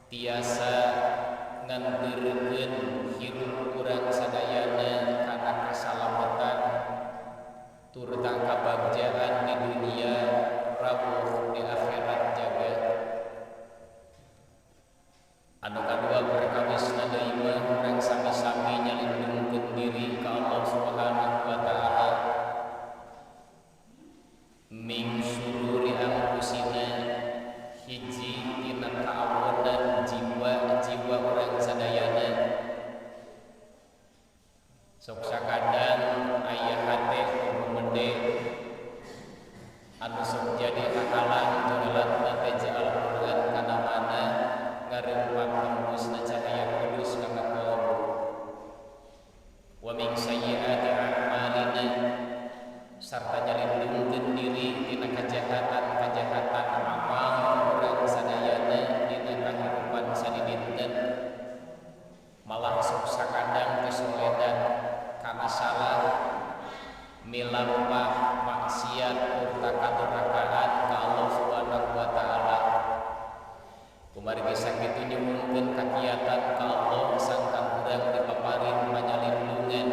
tiasa nganterkeun hirup urang sadayana kana kasalamatan turut kabagjaan di dunia rawuh di akhirat jaga. Anu kadua perkawisna deui mah urang sami-sami nyalindungkeun diri ka Allah Subhanahu wa taala min syururi anfusina hiji tina kaawonan jiwa urang sadayana. Sok sakadang aya hate gumede anu sok jadi hahalan juralatna teh Al-Qur'an kana mana ngarempak tembusna cahaya kudus kana qalbu. Wa min sayyiati a'malina sarta nyalindungkeun diri tina kajahatan amal urang sadayana dina kahirupan sadidinten. Malah sok sakadang kesoledan kana salah milampah maksiat urta kadurhakaan ka Allah Subhanahu wa taala. Kumargi sakitu nyuwungkeun kakiatan ka Allah sangkan urang dipaparin panyalindungan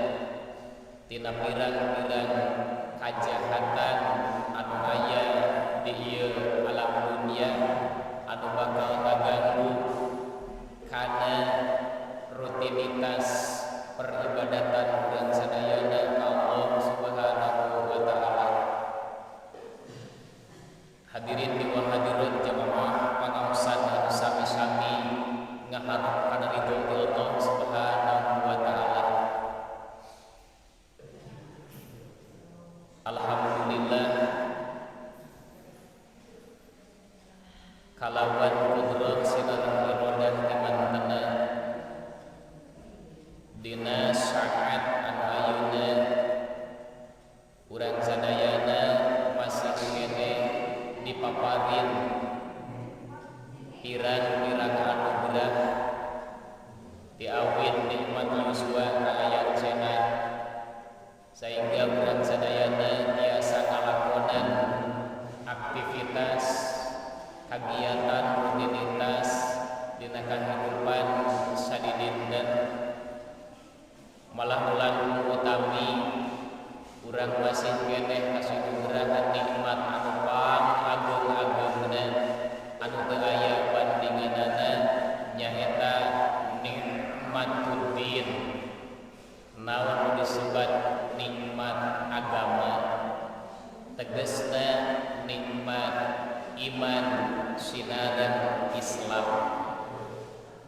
tina pirang-pirang kajahatan anu aya di ieu alam dunia anu bakal ngaganggu kana rutinitas peribadatan urang sadayana ka Allah Subhanahu wa taala. Hadirin wal hadirat jamaah pangaosan anu sami-sami ngaharep kana ridho Allah Subhanahu wa taala. Alhamdulillah kalawan kudrat sinar irodah dimantena dina saat anu ayeuna urang sadayana masih kene dipaparin pirang-pirang anugerah diawin nikmat yuswa ka aya sehat sehingga urang sadayana tiasa ngalakonan aktivitas kegiatan rutinitas dina kahirupan sadidinten. Malah ulang utami urang masih keneh kasuguhan nikmat anu agung-agungna anu teu aya bandinganana nyaeta nikmatuddin. Naon disebut nikmat agama tegasna nikmat iman sinaran Islam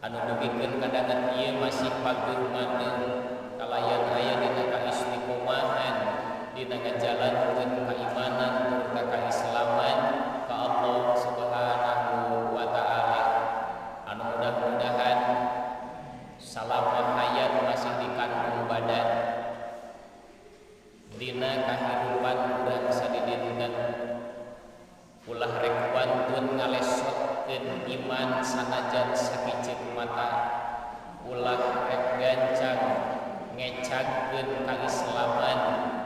anu dugikeun kadangan ieu masih pageuh maneh kalayan aya dina kaistiqomahan dina ngajalankeun keimanan serta keislaman ka Allah Subhanahu wa taala. Anu mudah-mudahan salama hayat masih dikandung badan dina kahirupan urang sadidinten ulah rek wantun ngalesotkeun iman sanajan sakicit mata, ulah rek gancang ngecagkeun kaislaman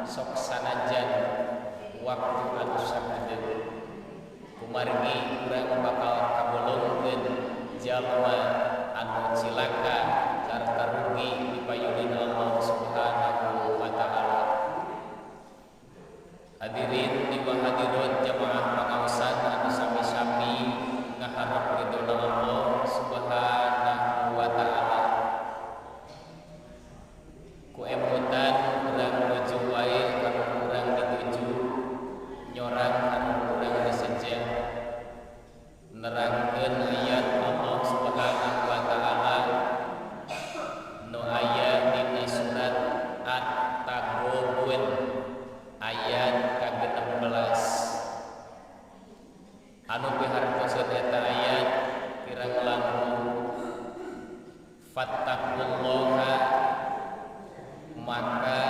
sok sanajan waktu anu sakedeuk. Kumargi urang bakal kabulungkeun jalma anu cilaka sarta rugi di payunan Allah Subhanahu wa taala. Hadirin wa hadirat jamaah pangaosan anu sami-sami ngaharep ridho Allah Subhanahu wa taala. Ku emutan urang nuju wae kana urang dituju nyorang anu urang disejen nerangkeun ayat Allah Subhanahu wa taala nu aya dina surat At-Taghabun ayat ke-16 anu pihartosan eta ayat kirang langkung fattaqullaha maka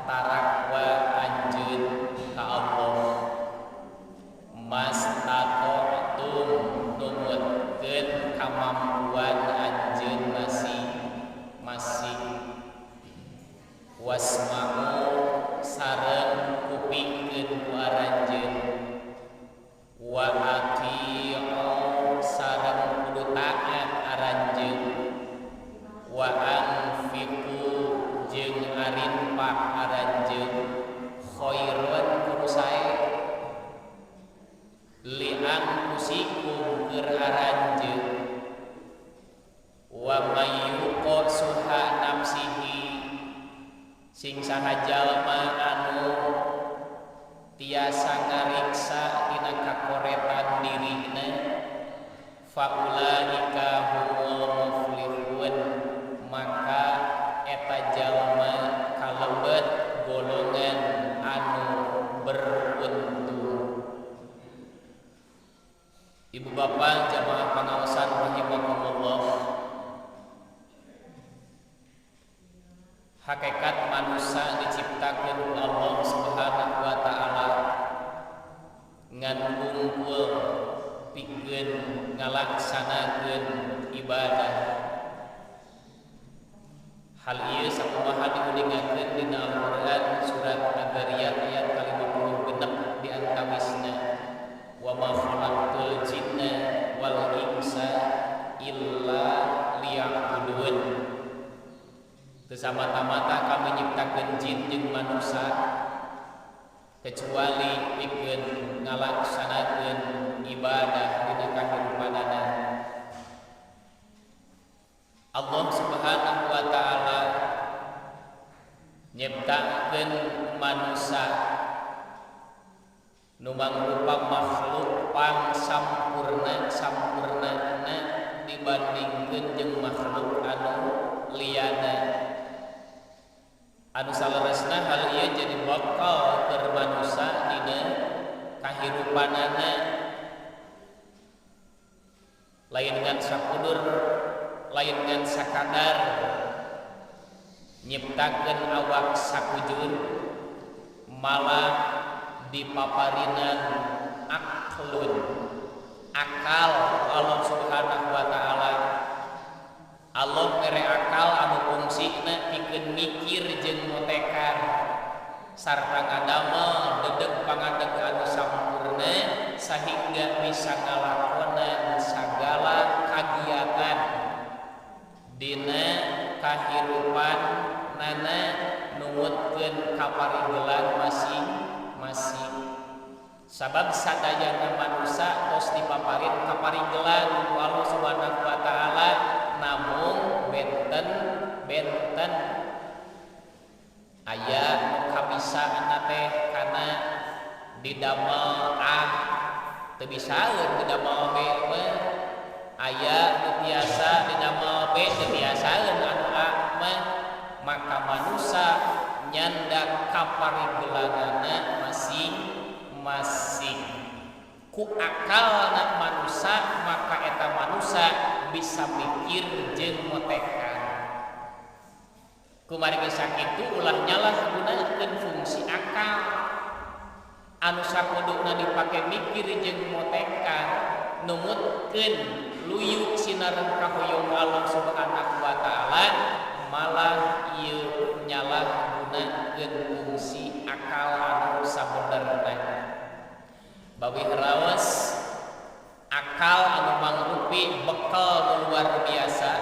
tarakwa anjeun ka Allah mastata'tum numutkeun kamampuan anjeun masih wasma'u sareng kupingkeun ku aranjeun wa ati'u sareng kudu taat sing saha jalma anu tiasa ngariksa dina kakoretan dirina faulaika humul muflihun maka eta jalma kalebet golongan anu beruntung. Ibu bapak jamaah pangaosan rahimakumullah, hakikat manusia diciptakan Allah Subhanahu wa taala ngan kumpul pikeun ngalaksanakeun ibadah. Hal ieu sakumaha diuningakeun dina Al-Qur'an surat Ad-Dariyat ayat 50 di antawisna wa ma khalaqtul jinna wal insa illa liya'budun. Teu samata-mata kami nyiptakeun jin jeung manusia kecuali pikeun ngalaksanakeun ibadah dina kahirupanana. Allah Subhanahu wa taala nyiptakeun manusia nu mangrupa makhluk pang sampurnana dibandingkeun jeung makhluk anu liyana. Anu saleresna hal ieu jadi bakal keur manusia dina kahirupanana lain ngan sakudur lain ngan sakadar nyiptakeun awak sakujur malah dipaparinan aklun akal Allah Subhanahu wa taala. Allah mere akal anu fungsina pikeun mikir jeung motekar sarta ngadamel dedeg pangadeg anu sampurna sahingga bisa ngalakonan sagala kagiatan dina kahirupan nana numutkeun kaparigeulan masing-masing. Sabab sadayana manusia tos dipaparin kaparigeulan ku Allah Subhanahu wa taala namun benten aya kabisaan teh kana didamel teu bisaeun didamel B mah aya nu biasa didamel B teu biasaeun anu A mah maka manusia nyandak kaparigeulanana masing-masing ku akalna manusia maka eta manusia bisa mikir jeung motekan. Kumaha sakitu ulah nyalah gunakeun fungsi akal anu sakuduna dipake mikir jeung motekan numutkeun luyuk sinareng kahoyong Allah Subhanahu wa taala malah ieu nyalah gunakeun fungsi akal anu sabenerna. Bawi raos akal anu mangrupi bekal luar biasa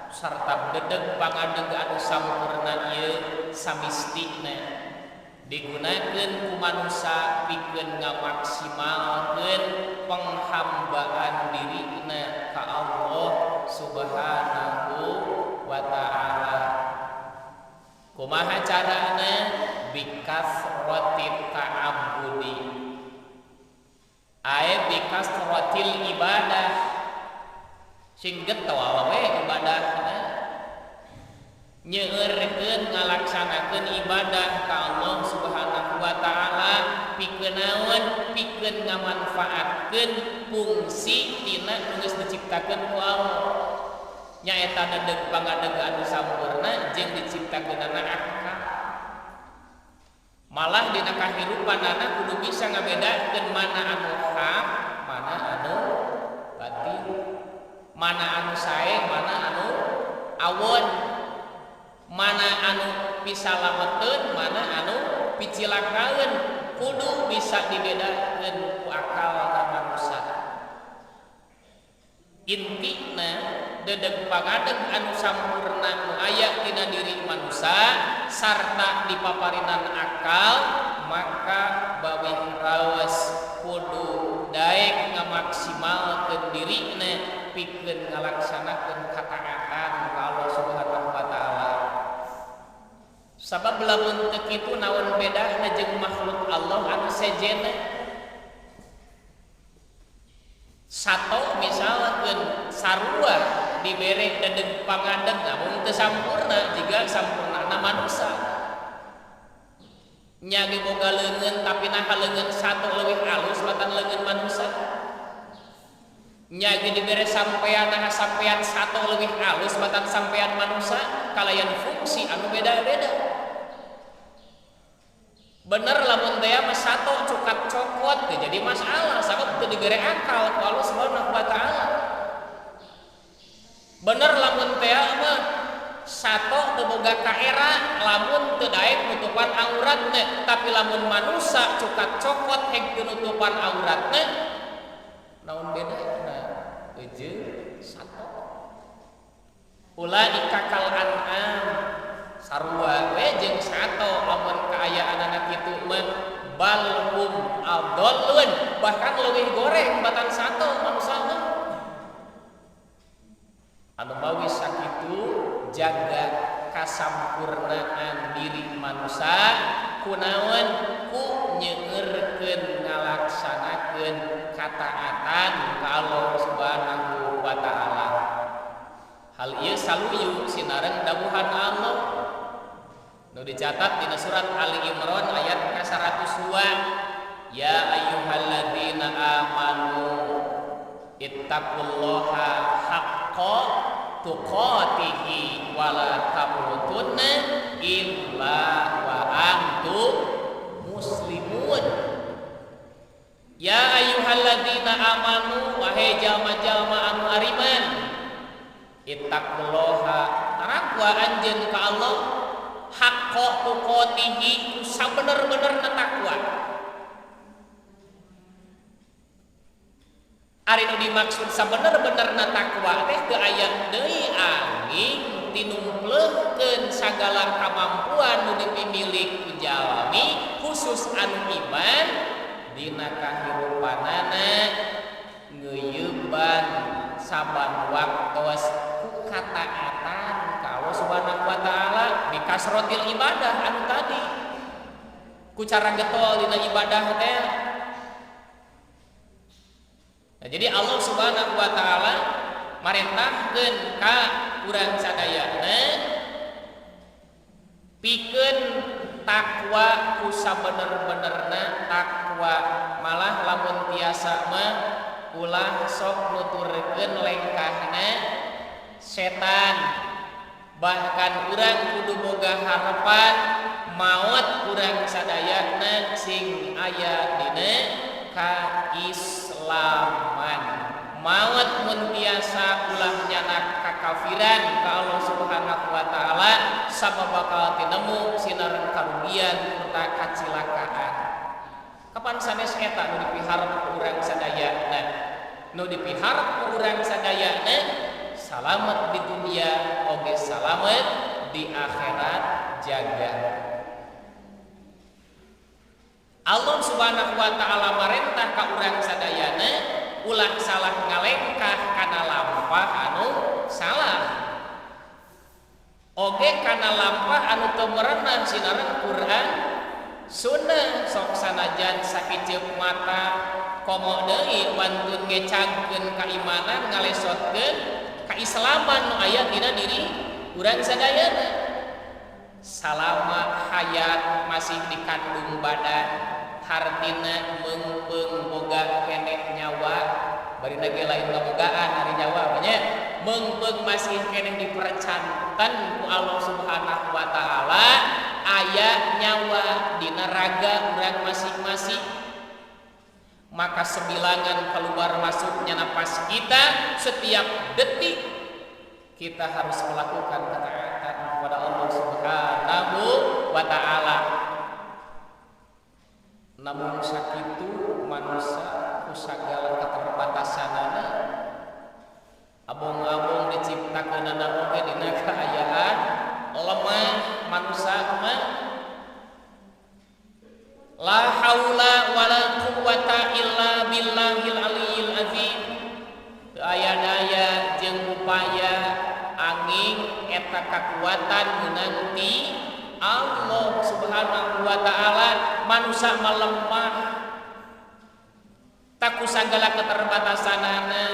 sarta dedeg pangadeg anu sampurna ieu samistina digunakeun ku manusia pikeun ngamaksimalkeun penghambaan dirina ka Allah Subhanahu wa taala. Kumaha carana? Bikasratit ta'abbudi bikasratil ibadah sing getol we ibadahna nyeureurkeun ngalaksanakeun ibadah ka Allah Subhanahu wa taala pikeun naon pikeun ngamanfaatkeun fungsi tina nu geus diciptakeun ku Allah nyaeta dedeg pangadeg anu sampurna jeung diciptakeunana akal. Malah dina kahirupanana kudu bisa ngabedakeun mana anu hak mana anu batil, mana anu sae mana anu awon, mana anu pisalametkeun mana anu picilakaeun kudu bisa dibedakeun ku akal manusia. Intina dedeg pangadeg anu sampurna nu aya dina diri manusia sarta dipaparinan akal maka bawih raos kudu daek ngamaksimalkeun dirina pikeun ngalaksanakeun kataatan ka Allah Subhanahu wa taala. Sabab lamun teu kitu naon bedana jeung makhluk Allah anu sejena. Sato misalkeun sarua dibere dedeg pangadeg namun teu sampurna jiga sampurnana manusia. Nya ge boga leungeun tapi nah leungeun sato leuwih alus batan leungeun manusia. Nya ge dibere sampean nah sampean sato leuwih alus batan sampean manusia kalayan fungsi anu beda-beda. Bener lamun teh mah sato cukat cokot teh jadi masalah sabab teu dibere akal ku Allah Subhanahu wa taala. Bener lamun teh mah sato teu boga kaera lamun teu daek nutupan auratna, tapi lamun manusia cukat cokot heg teu nutupan auratna naon bedana eujeun sato. Ulaika kal an'am sarua we jeung sato lamun kaayaanana kitu mah balhum adallun bahkan leuwih goreng batan sato manusia mah. Anu bawi sakitu jaga kasampurnaan diri manusia kunaon ku nyeungeurkeun ngalaksanakeun kataatan ka Allah Subhanahu wa taala. Hal ieu saluyu sinareng dawuhan Allah nu dicatat dina surat Ali Imran ayat ka-102. Ya ayyuhalladzina amanu ittaqullaha haqqa tuqatihi wa la tamutunna illa wa antum muslimun. Ya ayyuhalladzina amanu wahai jalma-jalma anu ariman ittaqullaha tarakwa anjeun ka Allah haqqa tuqatihi sabener-benerna takwa. Ari nu dimaksud sabener-benerna takwa teh teu aya deui angin tinumpleukkeun sagala kamampuan nu dipimilik ku jalmi khusus anu iman dina kahirupanana ngeuyeubban saban waktos ku kataatan ka Allah Subhanahu wa taala bi kasrotil ibadah anu tadi ku cara getol dina ibadah teh. Nah, jadi Allah Subhanahu wa taala marentahkeun ka urang sadayana pikeun takwa ku sabener-benerna takwa, malah lamun tiasa mah ulah sok nuturkeun lengkahna setan. Bahkan urang kudu boga harapan maot urang sadayana sing aya dina kaislaman. Maot mun tiasa ulah nyana kakafiran ka Allah Subhanahu wa taala sabab bakal tinemu sinar karugian serta kacilakaan. Kapan sanes eta nu dipiharep ku urang sadayana? Nu dipiharep ku urang sadayana salamet di dunia oge salamet di akhirat jaga. Allah Subhanahu wa taala marentah ka urang sadayana ulah salah ngalengkah kana lampah anu salah. Oge kana lampah anu teu merenah sinareun Quran Sunnah sok sanajan sakiceup mata komo deui wantun ngecangkeun kaimanan ngalesotkeun kaislaman nu aya dina diri urang sadayana. Salama hayat masih dikandung badan hartina meungpeung boga keneh nyawa barina ge lain ngabogaan ari nyawa nya meungpeung masih keneh dipercantan ku Allah Subhanahu wa taala aya nyawa dina raga urang masing-masing, maka sebilangan keluar masuknya napas kita setiap detik kita harus melakukan ketaatan kepada Allah Subhanahu wa taala. Namun sakitu manusia ku sagala keterbatasanana abong-abong diciptakeunana oge dina kaayaan lemah manusia mah la haula wala quwwata illa billahil aliyil azim. Teu aya daya jeung upaya angin eta kakuatan meunang ti Allah Subhanahu wa taala. Manusia melemah taku sagala keterbatasanana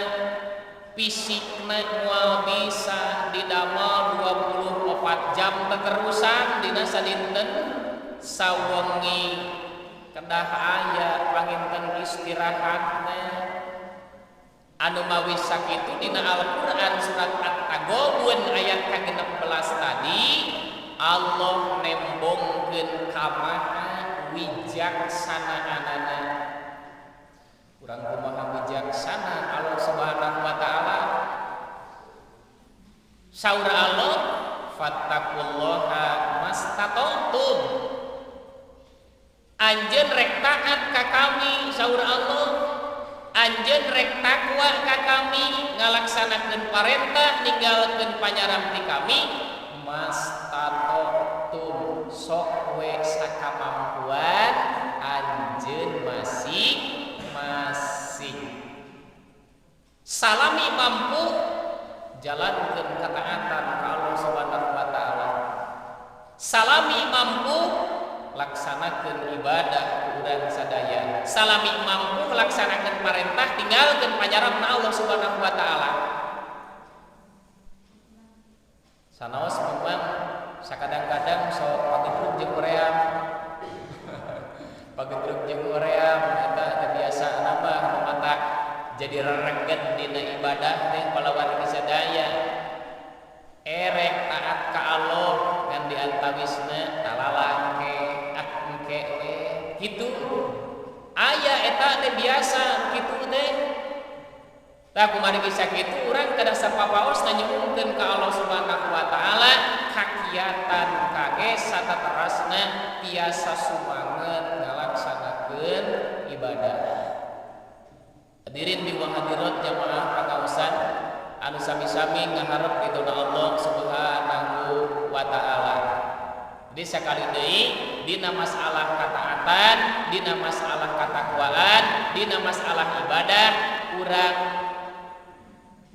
fisikna moal bisa didamel 24 jam keterusan dina sadinten sawengi kedah aya panginten istirahatna anu mawi sakitu dina Al-Qur'an surat At-Taghabun ayat ka-16 tadi Allah nembongkeun kamaha wijaksanaanana. Urang kumaha wijaksana Allah Subhanahu wa taala. Saur Allah fattaqullaha mastata'tum. Anjeun rek taat ka kami saur Allah. Anjeun rek takwa ka kami ngalaksanakeun parentah ninggalkeun panyaram ti kami mastata'tum sok we sakamampuan anjeun masing-masing. Salami mampu jalankeun kataatan ka Allah Subhanahu wa taala. Salami mampu laksanakeun ibadah urang sadaya. Salami mampu laksanakeun parentah tinggalkeun panyaramna Allah Subhanahu wa taala. Sanaos memang sakadang-kadang sok pagedruk jeung hoream. Pagedruk jeung hoream eta teh biasa nambah mata jadi rereget dina ibadah teh palawan sadaya. Erek taat ka Allah ngan diantawisna talalake engke we kitu. Aya eta teh biasa kitu teh. Tah kumaha bisa kitu urang kada sapapaos nyuhunkeun ka Allah Subhanahu wa taala kakiatan kage sataterasna tiasa sumanget ngalaksanakeun ibadah. Hadirin di hadirat jamaah pangaosan anu sami-sami ngaharep ridona Allah Subhanahu wa taala. Jadi sekali deui dina masalah kataatan, dina masalah katakwaan, dina masalah ibadah urang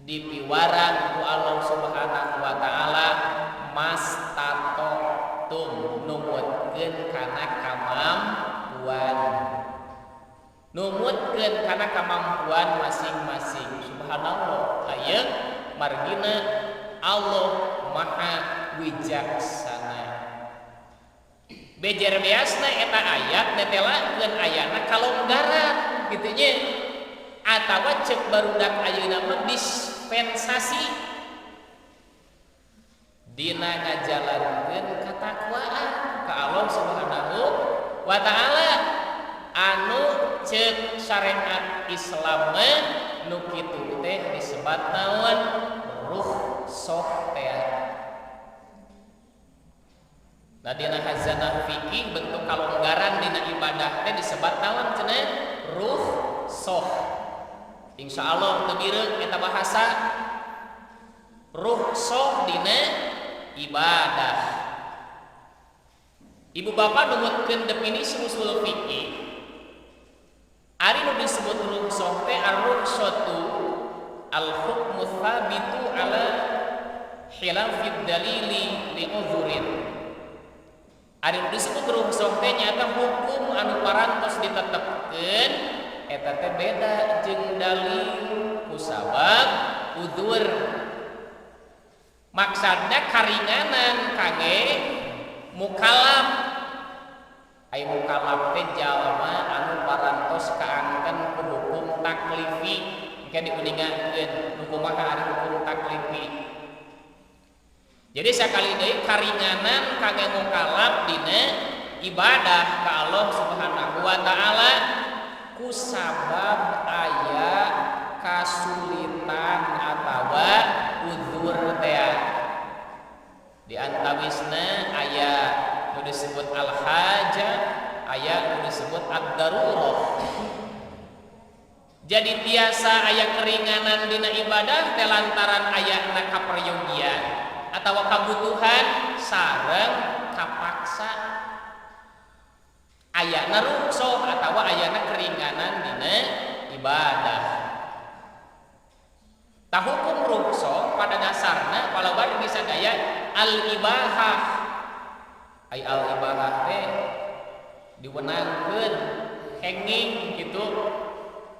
dipiwarang ku Allah Subhanahu wa taala mastata'tum numutkeun kana kamampuan. Numutkeun kana kamampuan masing-masing. Subhanallah. Ayeuna margina Allah Maha Wijaksana. Bejer beasna eta ayat netelakeun ayana kalonggaran kitu nya. Atawa cek barudak ayeuna mah dispensasi dina ngajalankeun katakwaan ka Allah Subhanahu wa taala anu cek syariat Islam nu kitu teh disebat naon rukhsah teh. Nah dina hazanah fikih bentuk kalonggaran dina ibadah teh disebat naon cenah rukhsah. Insyaallah teu bireuk eta bahasa rukhsah dina ibadah. Ibu bapak numutkeun definisi usul fikih. Ari nu disebut rukhsah teh ar-rukhsatu al-hukmu tsabitu ala khilafid dalili li udzurin. Ari nu disebut rukhsah teh nyaeta hukum anu parantos ditetepkeun eta teh beda jeung dalil kusabab udzur. Maksudna karinganan kangge mukallaf. Ai mukallaf teh jalma anu parantos kaangkeun ku hukum taklifi. Engke diuningakeun nu kumaha ari hukum taklifi. Jadi sakali deui karinganan kangge mukallaf dina ibadah ka Allah Subhanahu wa taala kusabab aya kasulitan atawa udzur teh. Di antawisna aya nu disebut al-hajah, aya nu disebut ad-darurah. Jadi biasa aya keringanan dina ibadah teh lantaran ayana kaperyogian atawa kabutuhan sareng kapaksa. Ayana rukhsah atawa ayana keringanan dina ibadah. Tah hukum rukhsah pada dasarna palawan bisa daya al-ibahah. ai al ibadah teh diwenangkeun henging gitu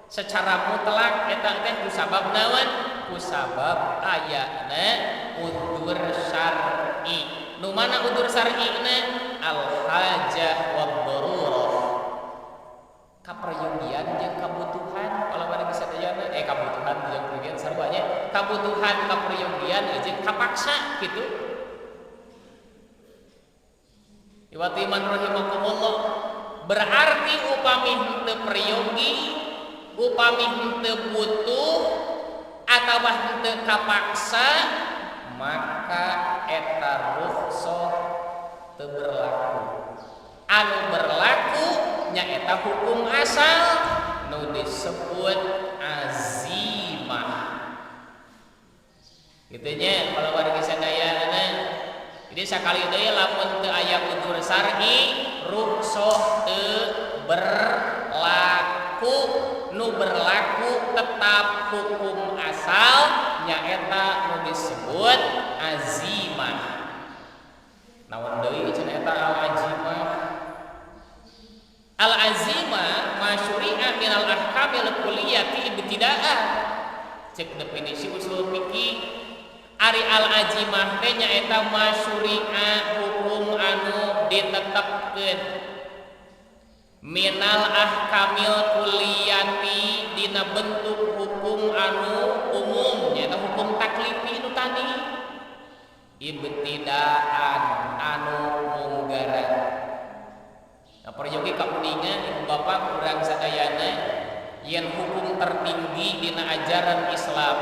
secara mutlak eta teh ku sabab naon ku sabab ayana udzur syar'i nu mana udzur syar'ina al hajah wad darurah kaperyogian jeung kabutuhan kalau bari sadayana kabutuhan jeung peryogian sarwanya kabutuhan kaperyogian jeung kapaksa gitu iwati man rahimakumullah berarti upami henteu peryogi upami henteu butuh atawa henteu kapaksa maka eta rukhsah teu berlaku anu berlaku nyaeta hukum asal nu disebut azimah gitu nya kalau warga sadayana jadi sakali deui lamun teu aya udzur syar'i rukhsah teu berlaku nu berlaku tetap hukum asal nyaeta nu disebut azimah naon deui cenah eta al-azimah al-azimah masyuri'a minal ahkamil kulliyati ibtida'an cek definisi usul fikih ari al-azimah teh nyaeta masyuri'a hukum anu ditetepkeun minal ahkamil kulliyati dina bentuk hukum anu umum nyaeta hukum taklifi nu tadi ibtida'an anu munggaran. Nah, peryogi kakuningan ibu bapak kurang sadayana yang hukum tertinggi dina ajaran Islam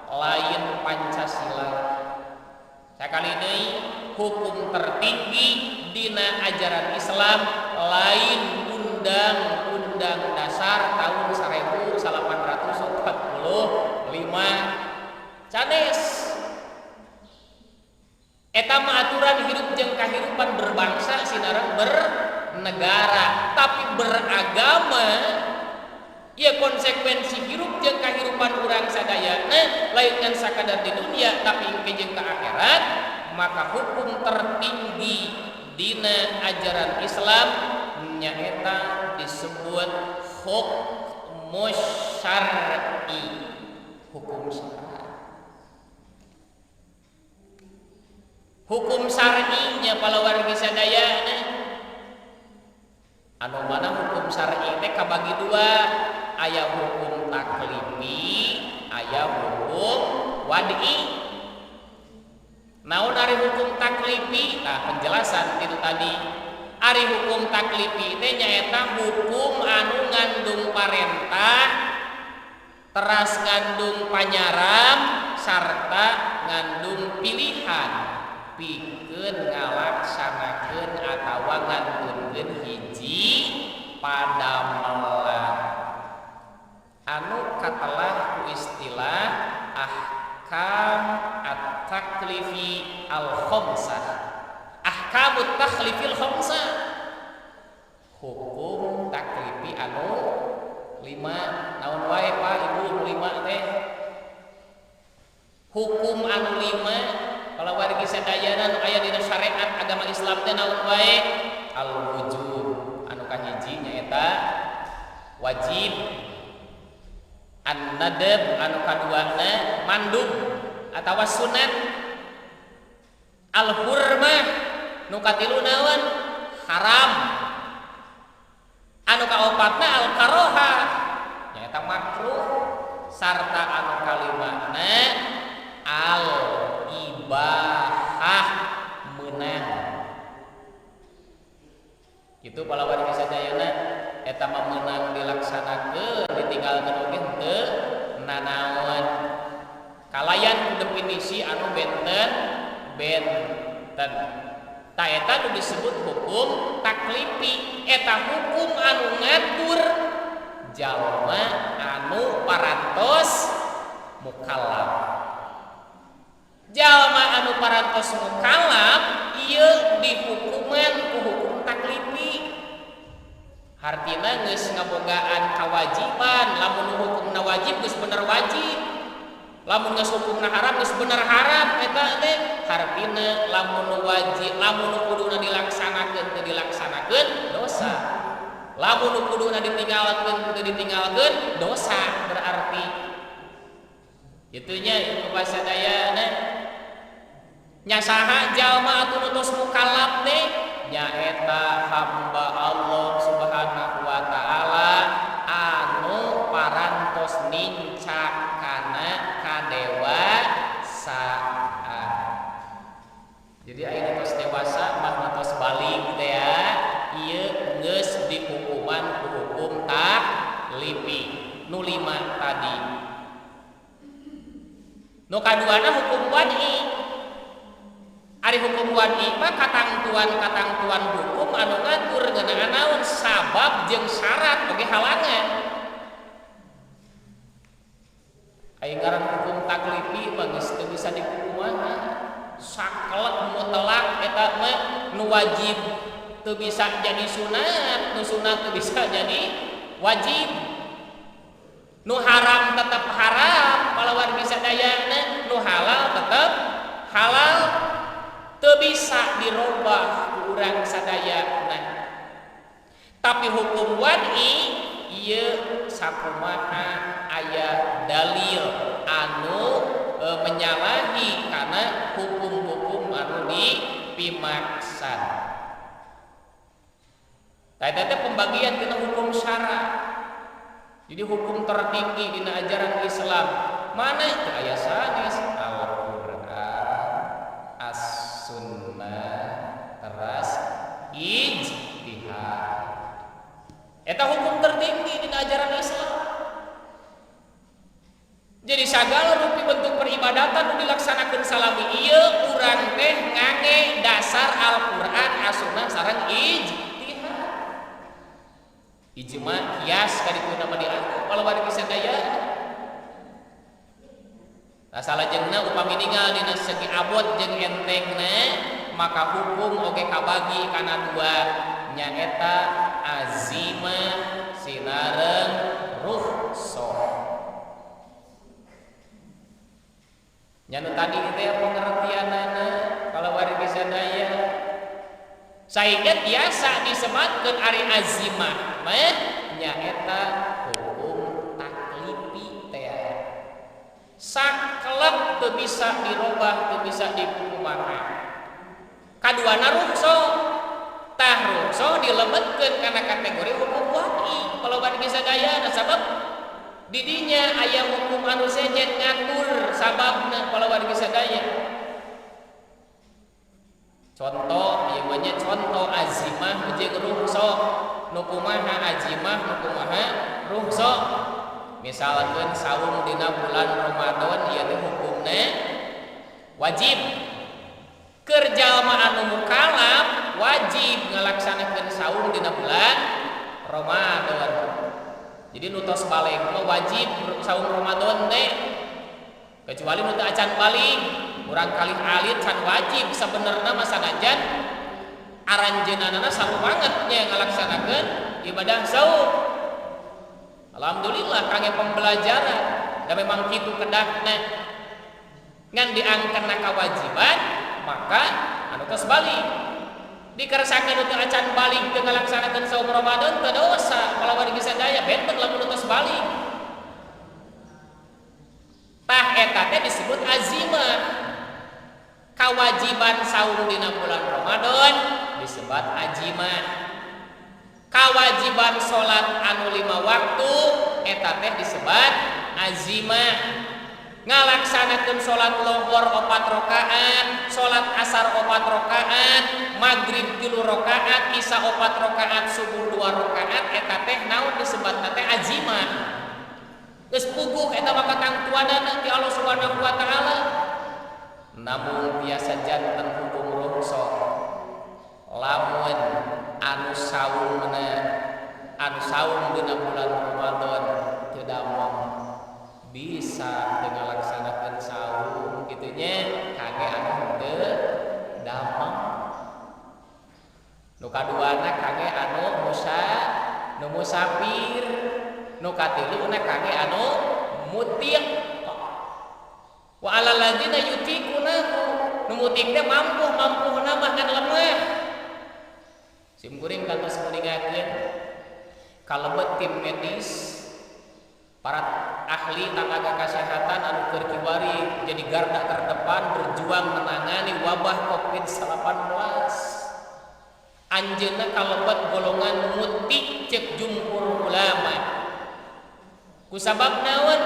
lain Pancasila. Sakali deui hukum tertinggi dina ajaran Islam lain Undang-Undang Dasar tahun 1845 canes. Eta mah aturan hidup jeung kahirupan berbangsa sinareng bernegara tapi beragama ieu konsekuensi hirup jeung kahirupan urang sadayana lain kan sakadar di dunia tapi engke jeung ka akhirat maka hukum tertinggi dina ajaran Islam nyaeta disebut hukum syar'i hukum syar'i hukum syar'inya para wargi sadayana anu mana hukum syar'i teh kabagi dua aya hukum taklifi aya hukum wad'i naon ari hukum taklifi penjelasan itu tadi ari hukum taklifi teh nyaeta hukum anu ngandung parentah teras ngandung panyaram sarta ngandung pilihan pikeun ngalaksanakeun atawa ngantunkeun hiji padamelan anu katelah ku istilah ahkam at-taklifi al-khamsah ahkamut takhlifil khamsah hukum taklifi anu 5 naon wae Pak Ibu 5 teh hukum anu 5 kalau wargi sadayana nu aya dina syariat agama Islam teh naon wae al-wujub anu kahiji nyaeta wajib an-nadab anu kaduana mandub atawa sunat al-hurmah nu katilu naon haram anu kaopatna al-karohah nyaeta makruh sarta anu kalimana al-ibahah meunang kitu pala wargi sadayana eta mah meunang dilaksanakeun ditinggalkeun oge henteu nanaon kalayan definisi anu benten ta eta nu disebut hukum taklifi eta hukum anu ngatur jalma anu parantos mukallaf jalma anu parantos mukallaf ieu dihukuman ku hukum taklifi hartina geus ngabogaan kawajiban lamun hukumna wajib geus bener wajib lamun geus hukumna haram geus bener haram eta teh hartina lamun wajib lamun kuduna dilaksanakeun teu dilaksanakeun dosa, lamun kuduna ditinggalkeun teu ditinggalkeun dosa berarti itunya ilmu pasadayana nya saha jalma atuh nu tos mukallaf teh nyaeta hamba Allah Subhanahu wa taala anu parantos nincak kana kadewasaan. Jadi ayeuna tos dewasa mah tos balik teh ya ieu geus dihukuman ku hukum taklifi nu 5 tadi. Nu kaduana hukum wad'i. Ari hukum wad'i mah katangtuan hukum anu ngatur ngeunaan naon sabab jeung syarat oge halangan. Aya ngaran hukum taklifi mah geus teu bisa dikumaha. Sakelek mutlak eta mah nu wajib teu bisa jadi sunat, nu sunat teu bisa jadi wajib. Nu haram tetap haram, palawan bisa dayana, nu halal tetap halal. Teu bisa dirubah ku urang sadayana. Tapi hukum wad'i ieu sakumaha aya dalil anu menyalahi karena hukum-hukum anu dipimaksan. Eta teh pembagian tina hukum syara. Jadi hukum tertinggi dina ajaran Islam mana itu aya sanes Al-Qur'an, As-Sunnah, teras ijtihad. Eta hukum tertinggi dina ajaran Islam. Jadi sagala rupi bentuk peribadatan nu dilaksanakeun salami ieu urang teh ngange dasar Al-Qur'an, As-Sunnah sareng ijtihad. Ijma kias kadituna mah dianggo palawan bisa daya. Nah salajengna upami ninggal dina segi abot jeung entengna maka hukum oge kabagi kana dua nyaeta azimah sinareung rukhsah. Nya nu tadi teh pengertianana palawan bisa daya. Saingga biasa disematkeun ari azimah mah nyaeta hukum taklifi teh. Saklek teu bisa dirobah, teu bisa dikumaha. Kaduana rukhsah. Tah rukhsah dilebetkeun kana kategori hukum wad'i. Palawan bisa daya sabab di dinya aya hukum anu sejen ngatur sababna palawan bisa daya. Contoh ieu mah contoh azimah jeung rukhsah. Nu kumaha azimah, nu kumaha rukhsah. Misalkeun saum dina bulan Ramadan ieu teh hukumna wajib. Keur jalma anu mukallaf wajib ngalaksanakeun saum dina bulan Ramadan. Jadi nu tos balik mah wajib saum Ramadan teh. Kecuali nu teu acan balik urang kali alit can wajib sabenerna mah sanajan aranjeunana saru banget nya ngalaksanakeun ibadah saum. Alhamdulillah kangge pembelajaran da memang kitu kedahna ngan diangkeunna kawajiban maka anu tos balik dikeresakeun teu acan balik teu ngalaksanakeun saum Ramadan teu dosa palawan geus sadaya benten lamun tos balik. Tah eta teh disebut azimah. Kawajiban saum dina bulan Ramadan disebut azimah. Kawajiban salat anu 5 waktu eta teh disebut azimah. Ngalaksanakeun salat lohor 4 rakaat, salat asar 4 rakaat, maghrib 3 rakaat, isya 4 rakaat, subuh 2 rakaat eta teh naon disebutna teh azimah. Geus puguh eta mah katangtuanana ti Allah Subhanahu wa taala. Namun biasa janten hukum rukhsah. Lamun anu saum dina bulan Ramadan teu damang bisa teu ngalaksanakeun saum kitu nya kage anu teu damang. Nu kaduana kage anu musafir, nu katiluna kage anu mutir. Wa alal ladzina yutiqunahu nu mutik teh mampu mah kan lemah. Sim kuring kantos nguningakeun kalebet tim medis para ahli tenaga kesehatan anu keur kiwari jadi garda terdepan berjuang menangani wabah Covid-19. Anjeunna kalebet golongan mutik cek jumhur ulama. Kusabab naon?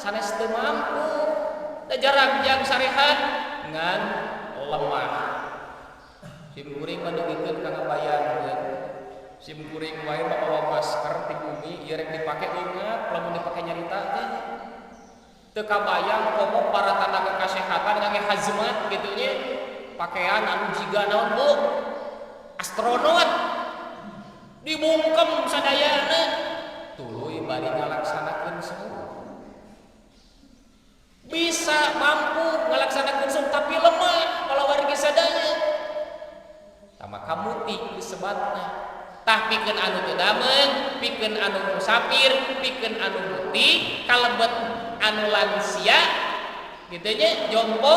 Sanes teu mampu. Da jarak jang sarehat ngan lemah. Sim kuring menungikeun ka ngabayangkeun. Sim kuring wae bawa masker ti bumi ieu rek dipake leungap lamun dipake nyarita teh. Teu kabayang komo para tenaga kesehatan ngangge hazmat kitu nya. Pakaian anu jiga naon Bu? Astronot. Dibungkem sadayana. Tuluy bari ngalaksanakeun semua. Bisa mampu ngalaksanakeun semua tapi lemah kalau wargi sadaya. Sama kamuti disebutna. Tah pikeun anu teu dameng, pikeun anu musafir, pikeun anu muti, kalebet anu lansia kitu nya jompo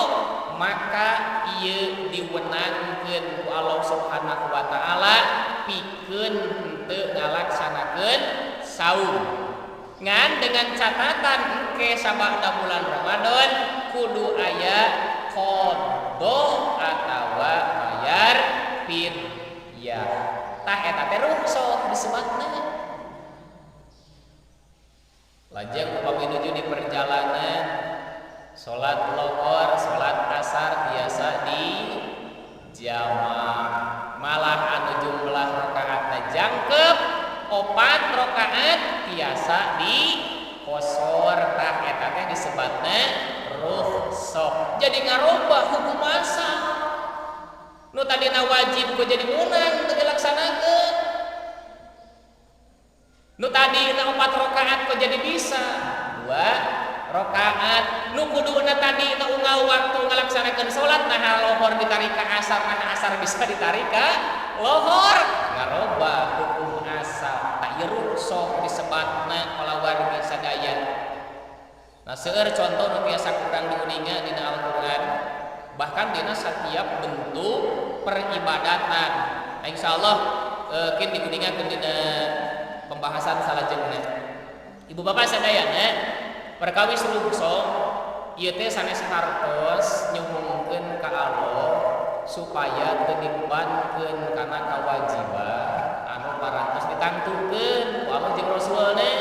maka ieu diwenangkeun ku Allah Subhanahu wa taala pikeun henteu ngalaksanakeun saum. Ngan dengan catatan engke sabada bulan Ramadan kudu aya qada atawa bayar fidyah. Tah eta teh rukhsah disebutna. Lajeng upami nuju di perjalanan salat lohor, salat asar biasa di jamaah. Malah anu jumlah rakaatna jangkep 4 rakaat biasa di qosor. Tah eta teh disebutna rukhsah. Jadi ngarobah hukum asal. Nu tadina wajib ku jadi munang teu dilaksanakeun. Nu tadina 4 rakaat ku jadi bisa 2 rakaat. Nu kuduna tadina unggal waktu ngalaksanakeun salat nah lohor ditarik ka asar, nah asar bisa ditarik ka lohor. Ngarobah hukum asal. Tak ieu rukhsah disebutna kala wargi sadaya. Nah seueur contoh nu tiasa kurang diuninga dina Al-Qur'an. Bahkan dina setiap bentuk peribadatan. Nah, insyaallah kin dikuningakeun dina pembahasan salajengna. Ibu bapak sadayana perkawis rukhsah ieu teh sanes hartos nyuhungkeun ka Allah supaya teu dibebankeun kana kawajiban anu parantos ditangtukeun ku Allah jeung Rasulna.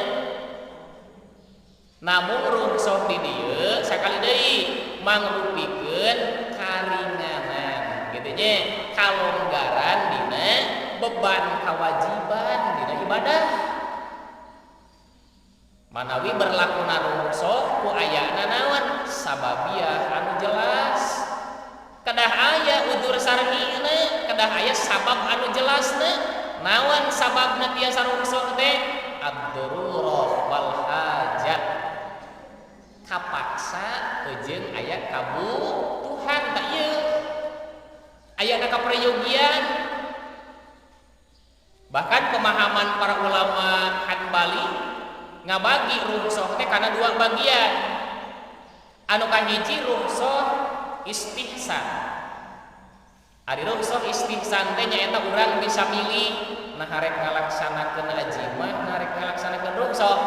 Namun rukhsah di dieu sakali deui mangrupikeun karinganan kitu nya kalonggaran dina beban kewajiban dina ibadah. Manawi berlakuna rukhsah ku ayana naon sababiah anu jelas. Kedah aya udzur syar'ina, kedah aya sabab anu jelasna. Naon sababna tiasa rukhsah teh? Ad-darurah wal hajat. Kapaksa jeung aya kabutuhan tak ieu. Aya kaprayogian. Bahkan pemahaman para ulama Hanbali ngabagi rukhsah teh kana 2 bagian. Anu kahiji rukhsah istihsan. Ari rukhsah istihsan teh nyaeta urang bisa milih nah arek ngalaksanakeun ajimah, nah arek ngalaksanakeun rukhsah.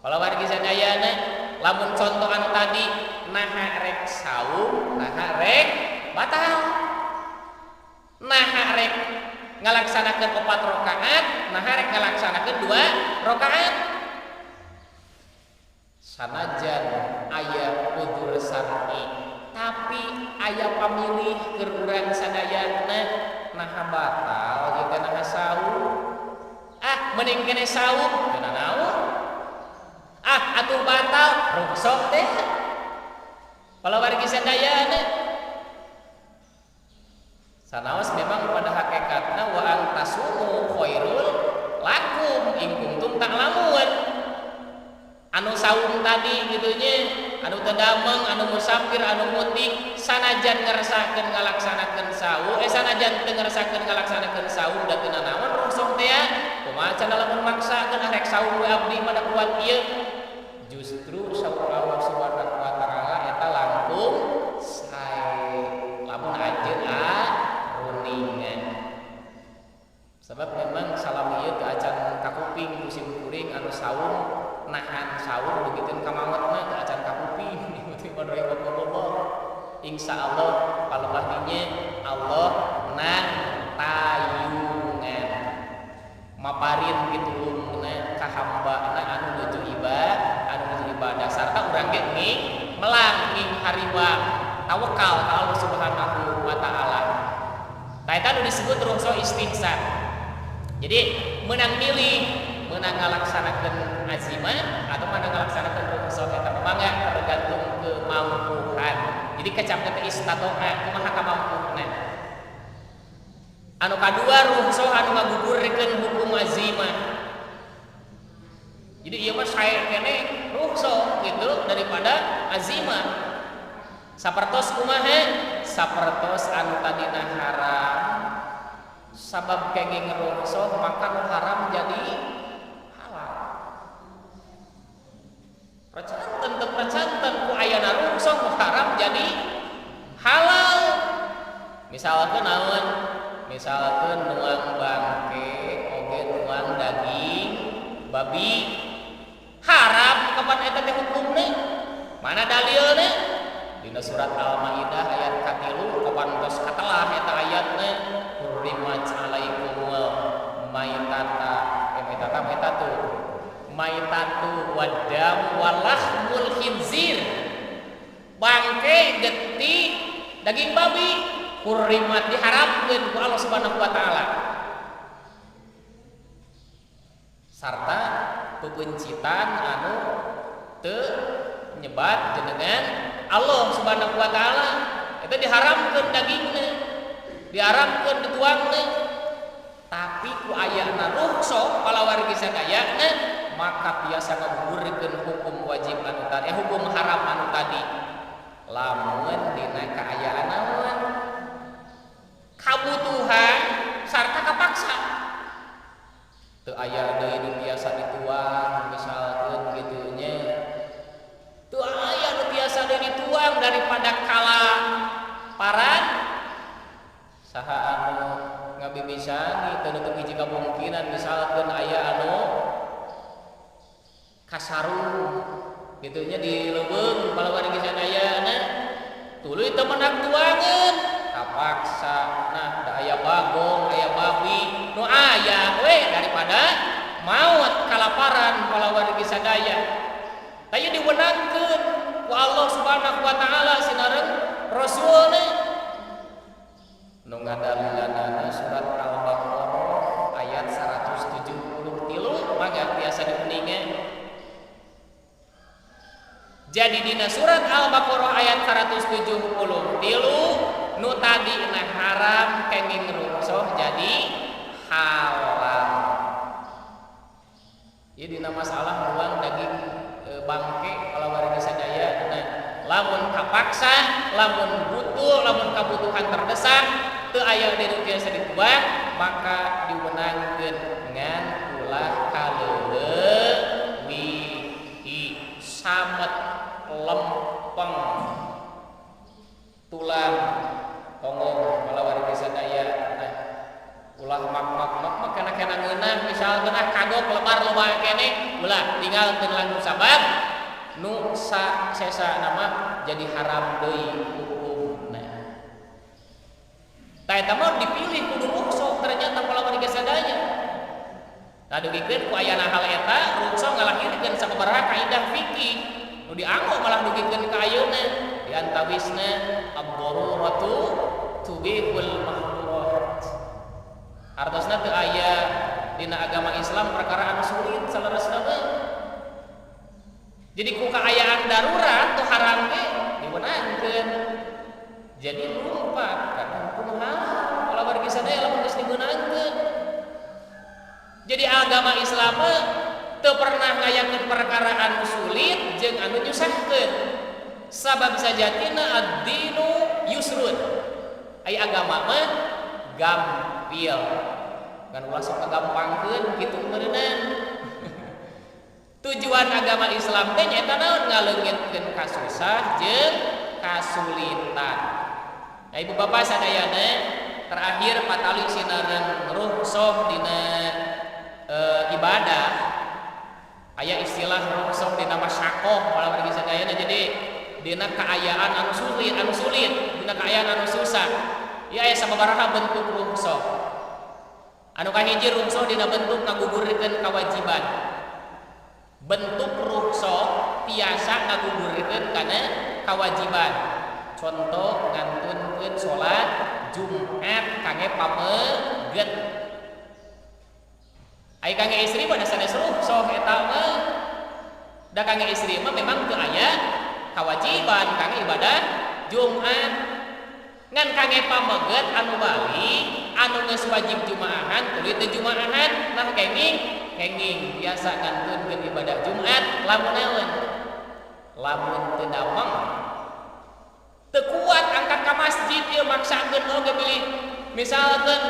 Kalau wargi sadayana lamun contoh anu tadi naha rek saum, naha rek batal. Naha rek ngalaksanakeun 4 rakaat, naha rek ngalaksanakeun 2 rakaat. Sanajan aya udzur syar'i, tapi aya pamilih keur urang sadayana naha batal jeung naha saum. Mending kene saum, teu naon. Atuh batal rukhsah teh. Kalau wargi sadayana sanaos memang pada hakikatna wa antasumu khairul lakum in kuntum ta'lamun. Anu saum tadi kitu nya, anu teu dameng, anu musafir, anu mutik sanajan ngarasakeun ngalaksanakeun saum, sanajan teu ngarasakeun ngalaksanakeun saum da teu naon rukhsah teh. Kumaha can lamun maksakeun saum we abdi mah da kuat ieu. Justru saur Allah Subhanahu wa taala insya Allah kalau dinya Allah nang tayungan maparin pitulungna ka hambana anu nuju ibadah sarta urang ge melang nging hariwa tawakal ka Allah Subhanahu wa taala. Tah eta nu disebut rukhsah istihsan. Jadi menang milih, menang ngalaksanakeun azimah atau menang ngalaksanakeun rukhsah eta mangga tergantung kemampuan. Jadi kecap teh istatoa kumaha kamampuna. Anu kadua rukhsah anu ngagugurkeun hukum azimah. Jadi ieu mah sae kene rukhsah gitu daripada azimah. Sapertos kumaha? Sapertos anu tadina haram. Sabab kenging rukhsah maka nu haram jadi halal. Percanten ku ayana rukhsah nu haram jadi halal. Misalkeun naon? Misalkeun nuang bangke oge nuang daging babi haram kapan eta teh hukumna? Mana dalilna? Dina surat Al-Maidah ayat 3 kapan tos katelah eta ayatna hurrimat alaikumul maitatu wadam walahmul khinzir bangke geti daging babi hurrimat diharamkeun ku Allah Subhanahu wa taala sarta pebencitan anu teu nyebat jenengan Allah Subhanahu wa taala itu diharamkeun dagingna diharamkeun dituangna tapi ku ayana rukhsah palawargi sadayana maka biasa ngagugurkeun hukum wajib anu tadi hukum haram anu tadi lamun dina kaayaan naon kabutuhan sarta kapaksa teu aya deui nu biasa dituang misalkeun kitu nya teu aya nu biasa deui dituang daripada kala paran saha anu ngabibisan teu nutup hiji kemungkinan misalkeun aya anu kasarung kitu nya di leuweung palawargi sadayana tuluy teu meunang tuangeun kapaksa nah da aya bagong aya babi nu aya we daripada maut kalaparan palawargi sadaya aya diwenangkeun ku Allah Subhanahu wa taala sinareung rasulna nu ngadalilanana surat Al-Baqarah ayat 173 mangga biasa diuninge. Jadi dina surat Al-Baqarah ayat 173 nu tadi na haram kenging rukhsah jadi halal. Ieu dina masalah nuang daging bangke palawargi sadaya nah lamun kapaksa, lamun butuh, lamun kabutuhan terdesak teu aya deui biasa dituang maka diwenangkeun ngan ulah kaleuwih samet lempeng tulang tongong palawargi sadaya nah ulah mak kana ngeunah misalkeun kagok lebar loba keneh ulah tinggalkeun langsung sabab nu sesa nama jadi haram deui hukumna tah eta mah dipilih kudu rukhsah ternyata palawargi sadaya tah dugikeun ku ayana hal eta rukhsah ngalahirkeun sababaraha kaidah fikih nu dianggo malah dugikeun ka ayeuna di antawisna ad-daruratu tubihul mahdurat artosna teu aya dina agama Islam perkara anu sulit saleresna mah jadi ku kaayaan darurat tu haram ge diwenangkeun jadi lumpat karena hukum halal palawargi sadaya lamun geus diwenangkeun jadi agama Islam teu pernah ngayakeun perkara anu sulit jeung anu nyusahkeun sabab sajatina ad-dinu yusrun aya agama mah gampil kan ulah sok ngagampangkeun kitu meureunna tujuan agama Islam teh nyaeta naon ngaleungitkeun kasusah jeung kasulitan nah ibu bapak sadayana terakhir patali sinareung rukhsah dina ibadah aya istilah rukhsah dina masyaqqah palawargi sadayana jadi dina kaayaan anu sulit dina kaayaan anu susah ieu aya sababaraha bentuk rungso. Anu kahiji rungso dina bentuk ngagugurkeun kawajiban. Bentuk rungso tiasa ngagugurkeun kana kawajiban. Contoh ngantunkeun salat Jumat kangge pameget. Ai kangge istri pada sanes rungso eta mah. Da kangge istri mah memang teu aya kawajiban kangge ibadah Jumat. Ngan kangge pameget anu bali anu geus wajib jumaahan tuluy teu jumaahan nah kenging biasa ngantunkeun ibadah Jumat lamun naon lamun teu damang teu kuat angkat ka masjid ieu maksakeun oge pilih misalkeun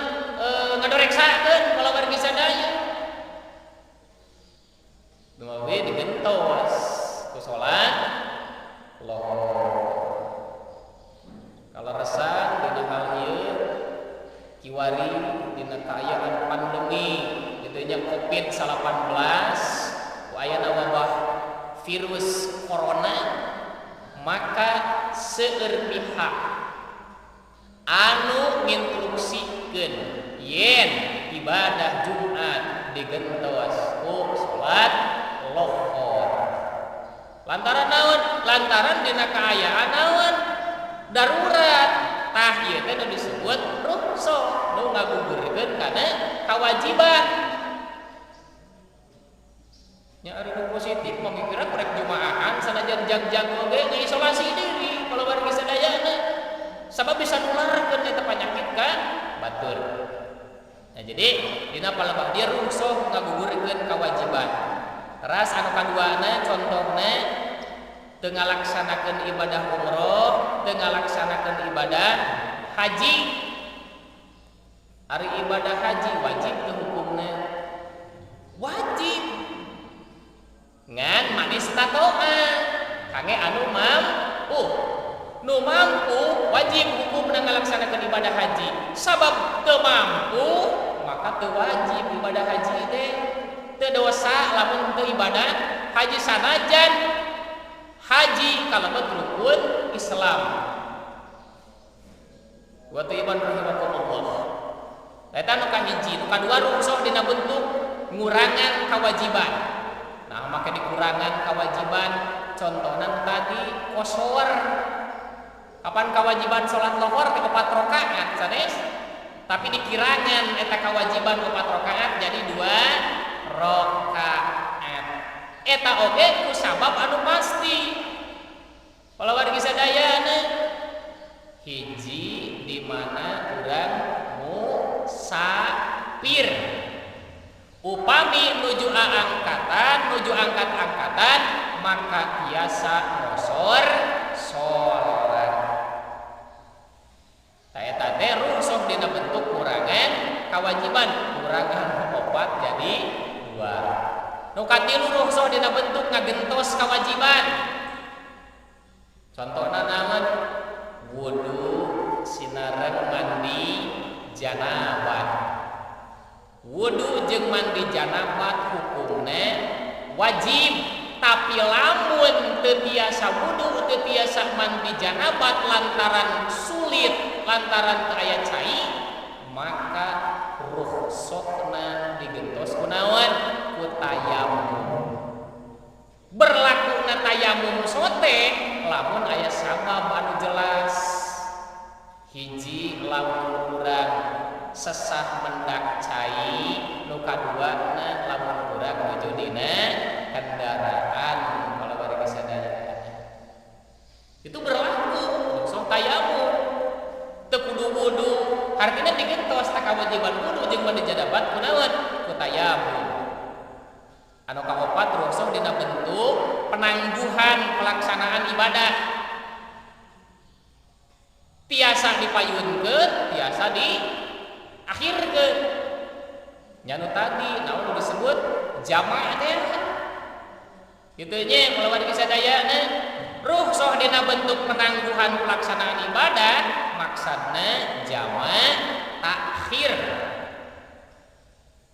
ngadoreksakeun kalau wargi sadaya dumawe digentos ku salat lohor. Kalau resah dina hal ieu kiwari dina kaayaan pandemi kitu nya Covid-19 aya wabah virus corona maka seueur pihak anu nginstruksikeun yen ibadah Jumat digentos ku salat lohor. Lantaran naon? Lantaran dina kaayaan naon? Darurat. Tah ieu teh nu disebut rukso, nu ngagugurkeun kana kawajiban. Nya ari nu positif mamikirna korek jumaahan sanajan jag-jag oge ngaisolasi diri kalau wargi sadayana. Sabab bisa nularkeun eta panyakit ka batur. Nah jadi dina palebah dia rukso ngagugurkeun kawajiban. Teras anu kaduana contohna teu ngalaksanakeun ibadah umroh, teu ngalaksanakeun ibadah haji. Ari ibadah haji wajib teu hukumna? Wajib. Ngan manis tatoa kangge anu mampu. Nu mampu wajib hukumna ngalaksanakeun ibadah haji. Sabab teu mampu maka teu wajib ibadah haji teh. Teu dosa lamun teu ibadah haji sanajan haji kalamat rukun Islam. Wa tayyiban rahimakumullah. Eta nu kahiji, nu kadua rukso dina bentuk ngurangan kawajiban. Nah, maka dikurangan kawajiban contohna tadi qosor. Kapan kewajiban salat lohor ke 4 rakaat sanes? Tapi dikirangan eta kewajiban 4 rakaat jadi 2 rakaat. Eta oge ku sabab anu pasti. Kalau wargi sadayana hiji di mana urang musafir. Upami nuju angkat-angkatan maka biasa ngosor salat. Ta eta teh rukshoh dina bentuk kurangan kawajiban, kurangan 4 jadi 2. Nu katilu rukhsah dina bentuk ngagentos kawajiban. Contohna naon? Wudu sinareng mandi janabat. Wudu jeung mandi janabat hukumna wajib, tapi lamun teu tiasa wudu, teu tiasa mandi janabat lantaran sulit, lantaran teu aya cai, maka rukhsahna digentos kunaon? Ku tayamum. Berlakuna tayamum sote lamun aya sabab anu jelas. Hiji lamun urang sesah mendak cai, nu kaduana lamun urang nuju dina kendaraan kalau bari sadaya. Itu berlaku sok tayamum. Teu kudu wudu, artinya digentos ta kawajiban wudu jeung mandi janabat kunaon? Ku tayamum. Anu kaopat rukhsah dina bentuk penangguhan pelaksanaan ibadah. Tiasa dipayunkeun, tiasa diakhirkeun. Nya nu tadi naon disebut jamaah teh. Kitu nya kalau wargi sadayana rukhsah dina bentuk penangguhan pelaksanaan ibadah maksudna jamaah takhir.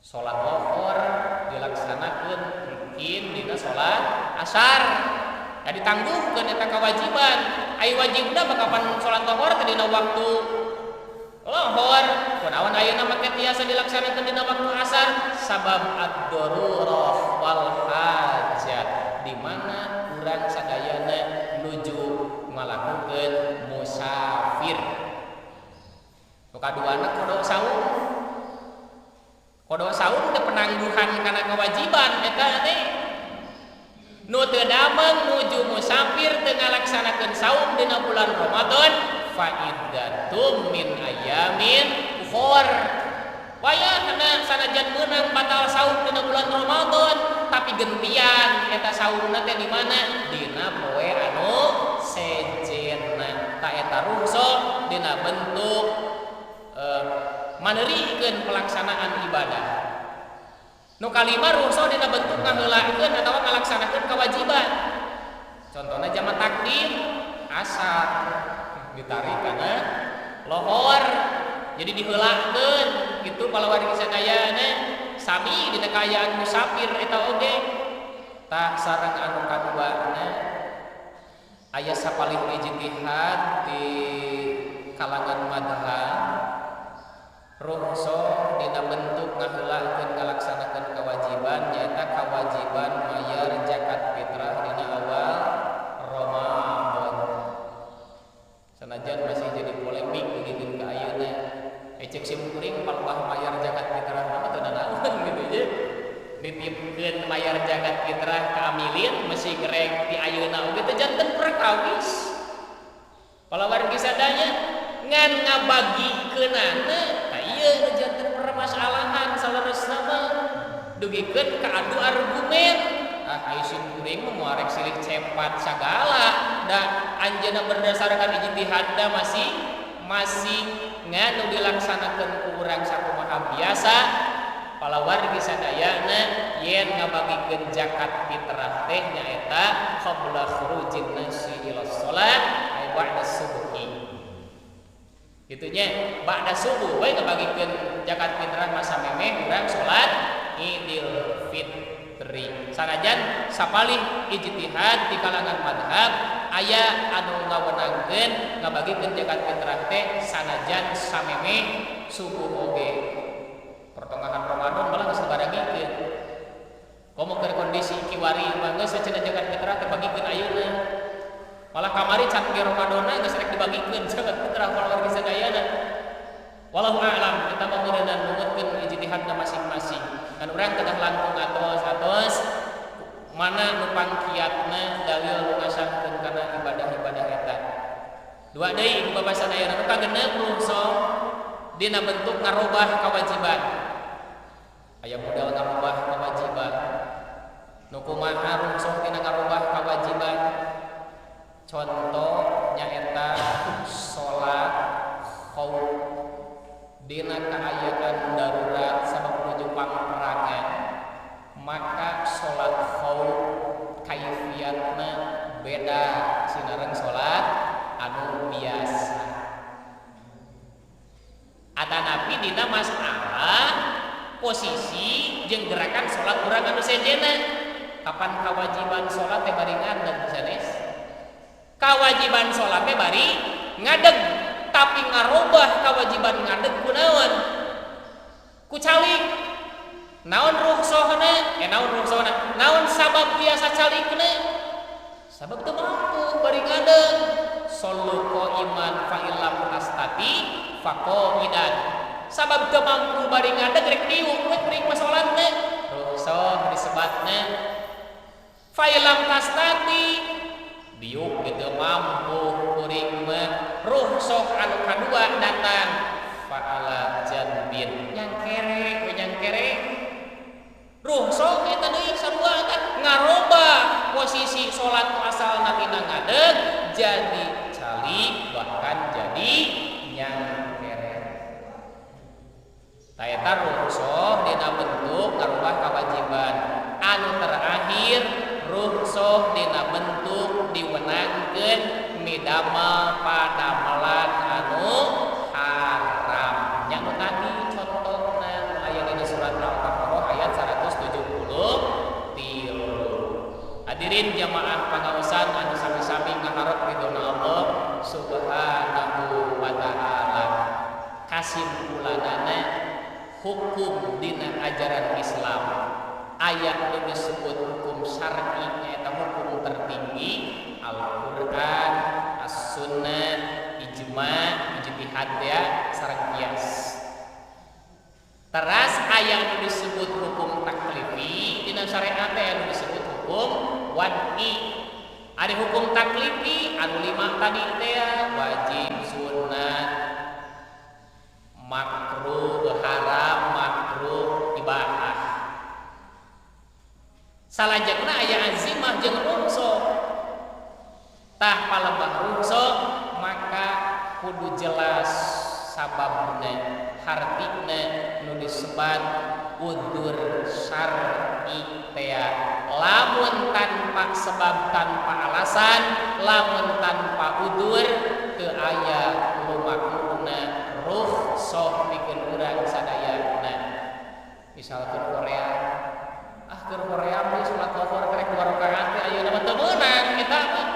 Salat lohor dilaksanakeun mungkin dina salat asar da ditangguhkeun eta kewajiban. Ai wajibna kapan salat lohor teh dina waktu lohor, kunaon ayeuna make tiasa dilaksanakeun dina waktu asar sabab ad-darurah wal hajat, di mana urang sadayana nuju ngalakukeun musafir. Nu kaduana kodo saum teh penangguhan kana kewajiban eta teh. Nu teu damang nuju musafir teu ngalaksanakeun saum dina bulan Ramadan fa iddatum min ayamin ukhor. Wayahna sanajan meunang batal saum dina bulan Ramadan, tapi gentian eta saumna teh di mana? Dina poe anu sejenna. Ta eta rukhsah dina bentuk maneurikeun pelaksanaan ibadah. Nu kalima rukhsah dina bentuk ngaheulakeun atawa ngalaksanakeun kewajiban. Contohna jama takdim asar ditarik kana lohor jadi diheulakeun kitu palawan sadayana sami dina kaayaan musafir eta oge. Tah sareng anu kaduana aya sapalih ijtihad di kalangan madhab rukhsah dina bentuk ngaheulakeun ngalaksanakeun kewajiban nyaeta kewajiban mayar zakat fitrah dina awal Ramadan. Sanajan masih jadi polemik begitu ke ayeuna. Cek sim kuring palbah mayar zakat fitrah mah teu naon gitu je. Ditipkeun mayar zakat fitrah ka amilin masih gerek ti ayeuna oge teh janten perkawis. Palawargi sadaya ngan ngabagikeunana ieu janten permasalahan saleresna mah dugikeun ka adu argumen. Ai sim kuring mah moarek silih cepat sagala da anjeunna berdasarkan ijtihad da masih nganu dilaksanakeun ku urang sakumaha biasa. Palawargi sadayana yen ngabagikeun zakat fitrah teh nyaeta qabla khurujin nasi ila shalat ai ba'da subuhi. Itunya ba'da subuh bae ngabagikeun zakat fitrah masa memeh urang salat Idul Fitri. Sanajan sapalih ijtihad di kalangan madhab aya anu ngawenangkeun ngabagikeun zakat fitrah teh sanajan samemeh subuh oge. Pertengahan Ramadan malah geus dibaragikeun. Komo keur kondisi kiwari mah geus sacenah zakat fitrah teh bagikeun ayeuna. Malah kamari can ge Ramadana geus rek dibagikeun zakat fitrah keluarga sadayana. Wallahu a'lam, kita mah meureunana numutkeun ijtihadna masing-masing. Kan urang kedah langkung atos mana nu pangkiatna dalil nu ngasahkeun kana ibadah-ibadah eta. Dua deui bapak sadayana nu kagenep rukhsah dina bentuk ngarobah kewajiban. Aya modal ngarobah kewajiban. Nu kumaha rukhsah dina ngarobah kewajiban? Contoh nyaeta salat khauf dina kaayaan darurat sabab nuju pangperangan, maka salat khauf kaifiyatna beda sinareng salat anu biasa. Atanapi dina masalah posisi jeung gerakan salat urang anu sejenna. Kapan kewajiban salat teh bari ngadeg sanes? Kewajiban salat teh bari ngadeg, tapi ngarobah kewajiban ngadeg kunaon? Ku calik. Naon rukhsahna? Naon rukhsahna? Naon sabab biasa calikna? Sabab teu mampu bari ngadeg. Sallu qaiman fa illam tastati faqaidan. Sabab teu mampu bari ngadeg rek diuk we kuring mah salatna. Rukhsah disebatna fa illam tastati diuk teu mampu kuring mah. Rukhsah anu kadua datang fa'ala janbin nyangkere we nyangkere. Rukhsah eta deui sarua kan ngarobah posisi salat asalna tina ngadeg jadi cali bahkan jadi nyangkere. Ta eta rukhsah dina bentuk ngarobah kewajiban. Anu terakhir rukhsah dina bentuk diwenangkeun midamel padamelan anu haram. Nya nu tadi contohna aya dina surat Al-Baqarah ayat 173. Hadirin jamaah pangaosan kasimpulanana hukum dina ajaran Islam aya nu disebut hukum syar'i eta hukum tertinggi Al-Qur'an, As-Sunnah, ijma', ijtihad ya sareng qiyas. Teras aya nu disebut hukum taklifi dina syariat aya nu disebut hukum wad'i. Ada hukum taklifi anu 5 tadi teh wajib, sunat, makruh, haram, makruh, ibahah. Salajengna aya azimah jeung rukso. Tah palebah rukso maka kudu jelas sababna, hartina nu disebat udzur syar'i teh. Lamun tanpa sebab tanpa alasan, lamun tanpa udzur teu aya lumakna rukhsah pikeun urang sadayana. Misalkan Korea, keur Korea mah salat zuhur rek 2 rakaat teh ayeuna mah teu meunang eta mah.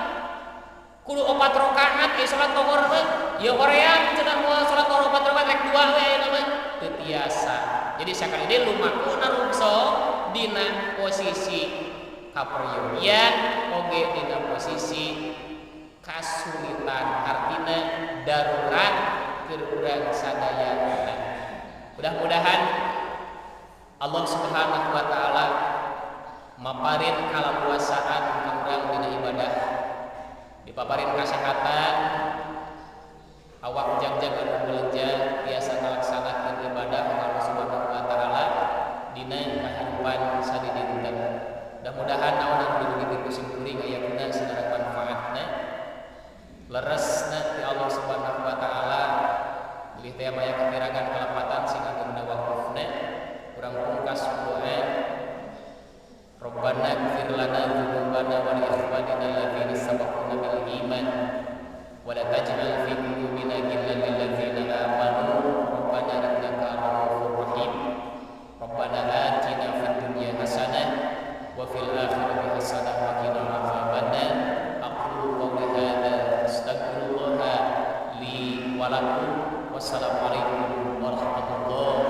Kudu 4 rakaat ge salat zuhur mah. Ya Korea cenah moal salat zuhur 4 rakaat rek 2 we ayeuna mah teu tiasa. Jadi sakali deui lumakna rukhsah dina posisi kaperyogian oge dina posisi kasulitan artina darurat keur urang sadayana. Mudah-mudahan Allah Subhanahu wa taala maparin kalaluasaan ka urang dina ibadah, dipaparin kasehatan, awak jangjang anu belanja biasa ngalaksanakeun ibadah ka Allah Subhanahu wa taala dina kahidupan sadidina. Mudah-mudahan naon anu didugi ku simkuring aya guna sadaya manfaatna. Leresna ti Allah Subhanahu wa taala bilih teh maya kapirangan kalepatan sing agungna waqufna. Urang pungkas doa. Rabbana ighfir lana dzunubana wa li ikhwanina alladziina sabaquna bil iman wa la taj'al fi qulubina ghillan lil ladziina amanu rabbana innaka ra'ufur rahim. Rabbana atina fid dunya hasanah wa fil akhirati hasanah wa qina adzabannar. Aqulu qawli hadza astaghfirullah li wa lakum. Wassalamualaikum warahmatullahi